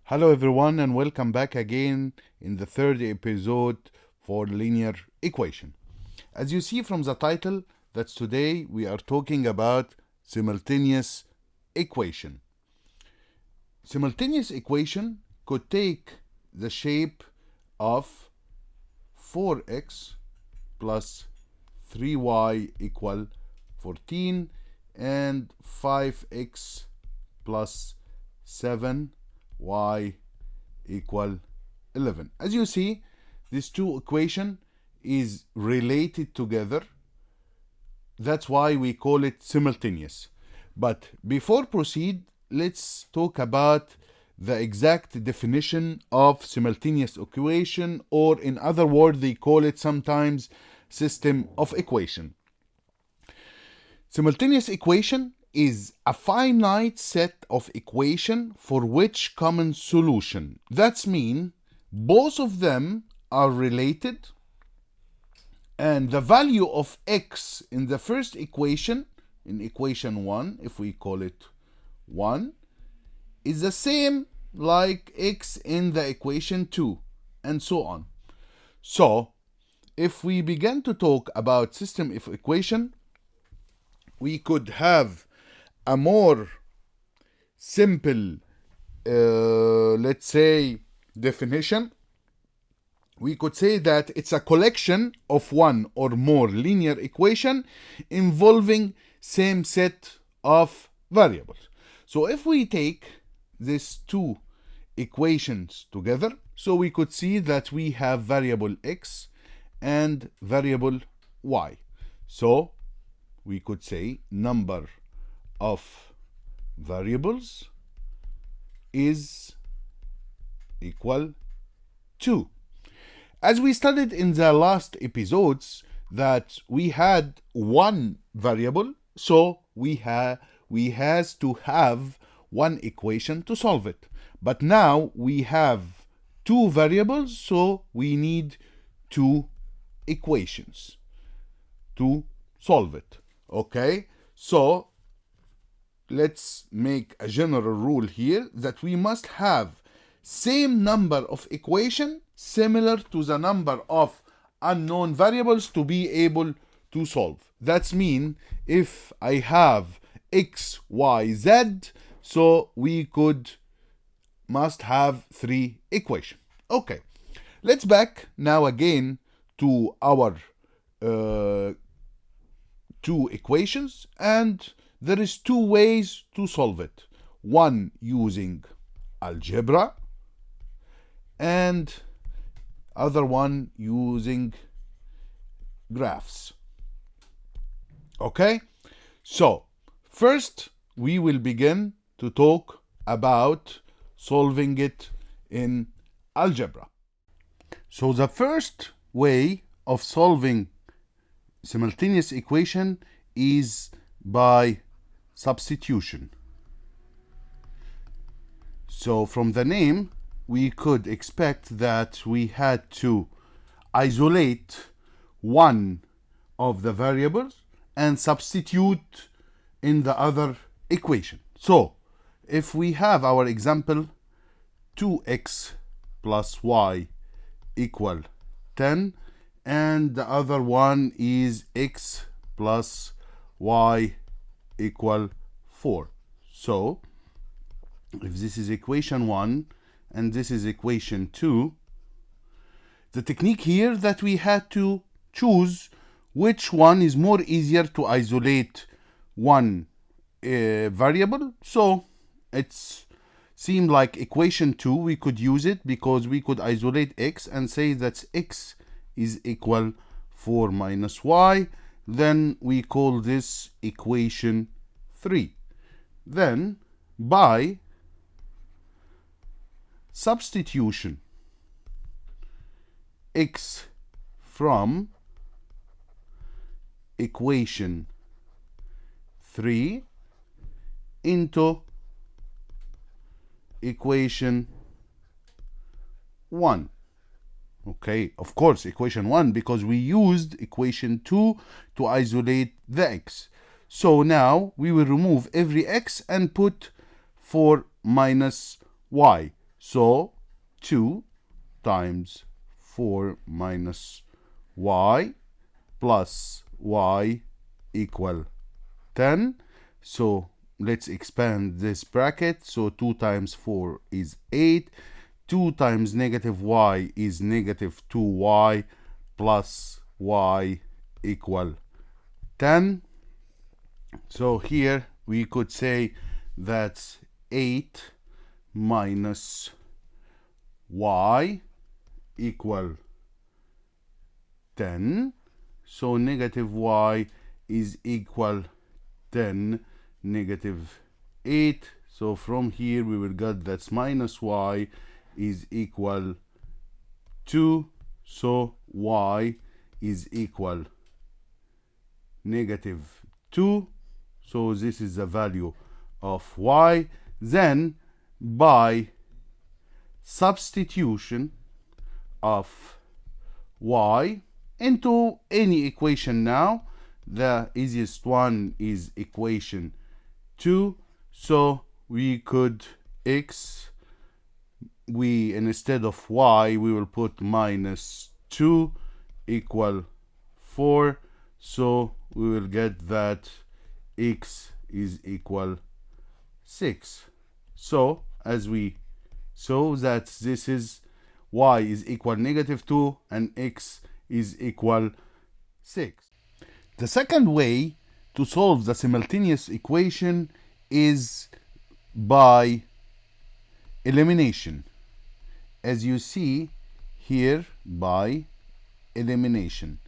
Hello everyone and welcome back again in the third episode for linear equation. As you see from the title, that today we are talking about simultaneous equation. Simultaneous equation could take the shape of 4x plus 3y equal 14 and 5x plus 7y equal 11. As you see, these two equation is related together. That's why we call it simultaneous. But before proceed, let's talk about the exact definition of simultaneous equation, or in other words, they call it sometimes system of equation. Simultaneous equation is a finite set of equation for which common solution. That's mean both of them are related, and the value of x in the first equation, in equation 1, if we call it 1, is the same like x in the equation 2, and so on. So if we begin to talk about system of equation, we could have a more simple, let's say, definition. We could say that it's a collection of one or more linear equation involving same set of variables. So if we take these two equations together, so we could see that we have variable x and variable y. So we could say number of variables is equal 2. As we studied in the last episodes that we had one variable, so we has to have one equation to solve it. But now we have two variables, so we need two equations to solve it. Okay, so let's make a general rule here that we must have same number of equation similar to the number of unknown variables to be able to solve. That's mean if I have x, y, z, so we must have three equation. Okay, let's back now again to our two equations, and there is two ways to solve it. One using algebra and other one using graphs. Okay, so first we will begin to talk about solving it in algebra. So the first way of solving simultaneous equation is by substitution. So from the name, we could expect that we had to isolate one of the variables and substitute in the other equation. So if we have our example 2x plus y equal 10, and the other one is x plus y equal 4. So if this is equation 1 and this is equation 2, the technique here that we had to choose which one is more easier to isolate one variable. So it's seemed like equation 2 we could use it because we could isolate x and say that x is equal 4 minus y. Then we call this equation 3. Then by substitution, x from equation 3 into equation 1. Okay, of course, equation 1 because we used equation 2 to isolate the x. So now we will remove every x and put 4 minus y. So 2 times 4 minus y plus y equal 10. So let's expand this bracket. So 2 times 4 is 8. 2 times negative y is negative 2y plus y equal 10. So here we could say that's 8 minus y equal 10. So negative y is equal 10 negative 8. So from here we will get that's minus y is equal 2. So y is equal negative 2. So this is the value of y. Then by substitution of y into any equation now, the easiest one is equation 2. So we could instead of y we will put minus 2 equal 4. So we will get that x is equal 6. So as we saw that this is y is equal negative 2 and x is equal 6. The second way to solve the simultaneous equation is by elimination. As you see here, by elimination.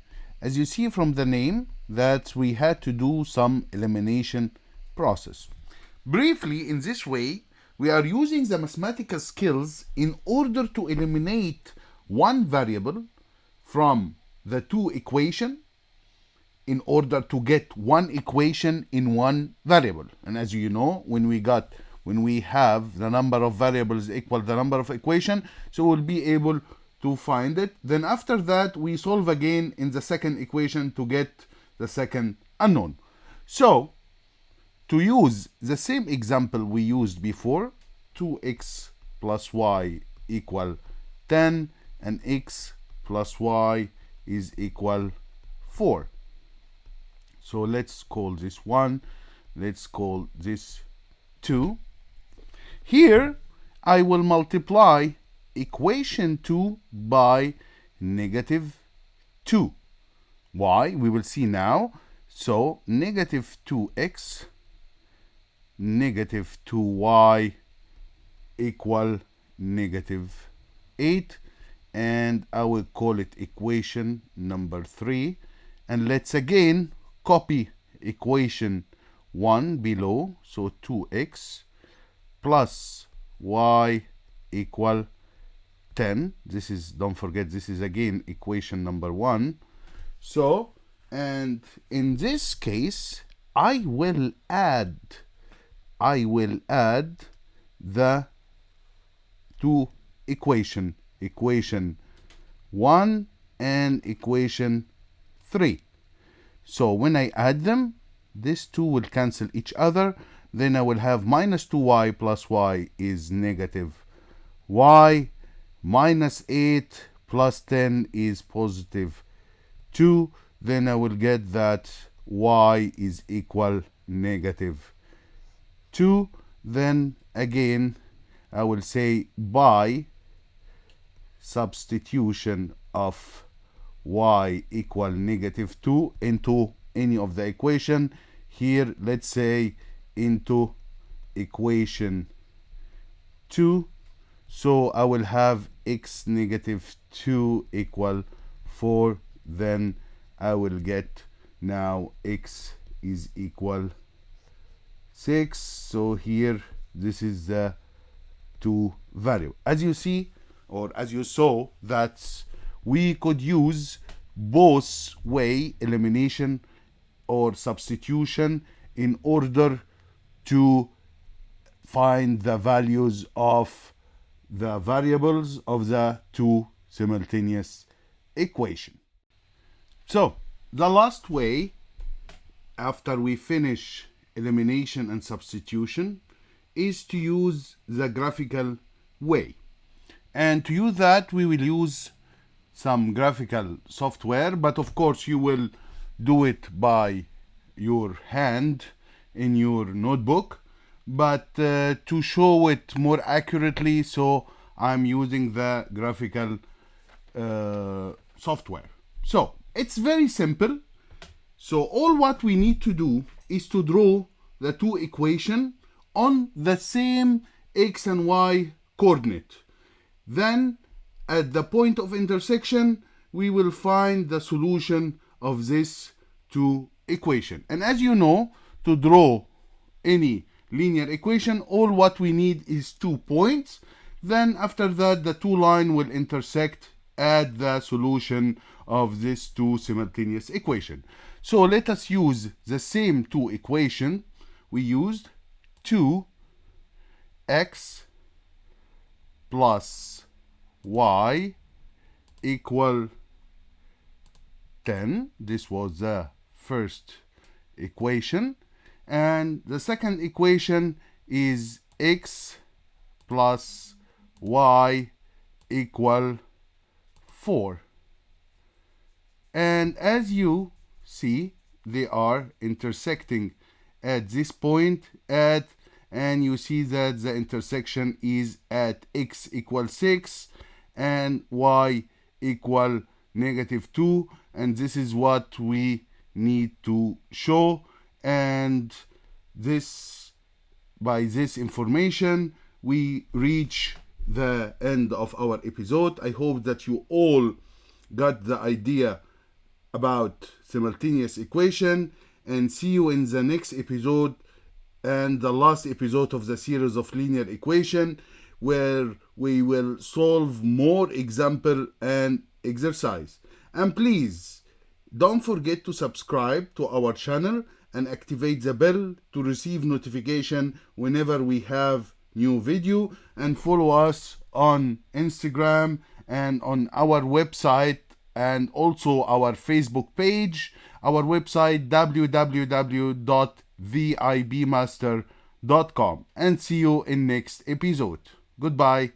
As you see from the name that we had to do some elimination process. Briefly, in this way, we are using the mathematical skills in order to eliminate one variable from the two equation in order to get one equation in one variable. And as you know, when we have the number of variables equal the number of equation, so we'll be able to find it. Then after that, we solve again in the second equation to get the second unknown. So to use the same example we used before, 2x plus y equal 10 and x plus y is equal 4. So let's call this 1, let's call this 2. Here I will multiply equation 2 by negative 2. Why? We will see now. So negative 2x negative 2y equal negative 8, and I will call it equation number 3. And let's again copy equation 1 below. So 2x plus y equal 10. This is, don't forget, this is again equation number 1. So, and in this case I will add the two equation 1 and equation 3. So when I add them, these two will cancel each other. Then I will have minus 2y plus y is negative y, minus 8 plus 10 is positive 2. Then I will get that y is equal negative 2. Then again I will say by substitution of y equal negative 2 into any of the equation. Here let's say into equation 2. So I will have x negative 2 equal 4. Then I will get now x is equal 6. So here this is the two value. As you see, or as you saw, that we could use both way, elimination or substitution, in order to find the values of the variables of the two simultaneous equation. So the last way, after we finish elimination and substitution, is to use the graphical way. And to use that, we will use some graphical software, but of course you will do it by your hand in your notebook. But to show it more accurately, so I'm using the graphical software. So it's very simple. So all what we need to do is to draw the two equations on the same x and y coordinate. Then at the point of intersection, we will find the solution of this two equation. And as you know, to draw any linear equation, all what we need is 2 points. Then after that, the two lines will intersect at the solution of this two simultaneous equation. So let us use the same two equation we used. 2x plus y equal 10. This was the first equation. And the second equation is x plus y equal 4. And as you see, they are intersecting at this point and you see that the intersection is at x equals 6 and y equal -2, and this is what we need to show. And this, by this information, we reach the end of our episode. I hope that you all got the idea about simultaneous equation, and see you in the next episode and the last episode of the series of linear equation, where we will solve more example and exercise. And please don't forget to subscribe to our channel and activate the bell to receive notification whenever we have new video, and follow us on Instagram and on our website and also our Facebook page. Our website www.vibmaster.com, and see you in next episode. Goodbye.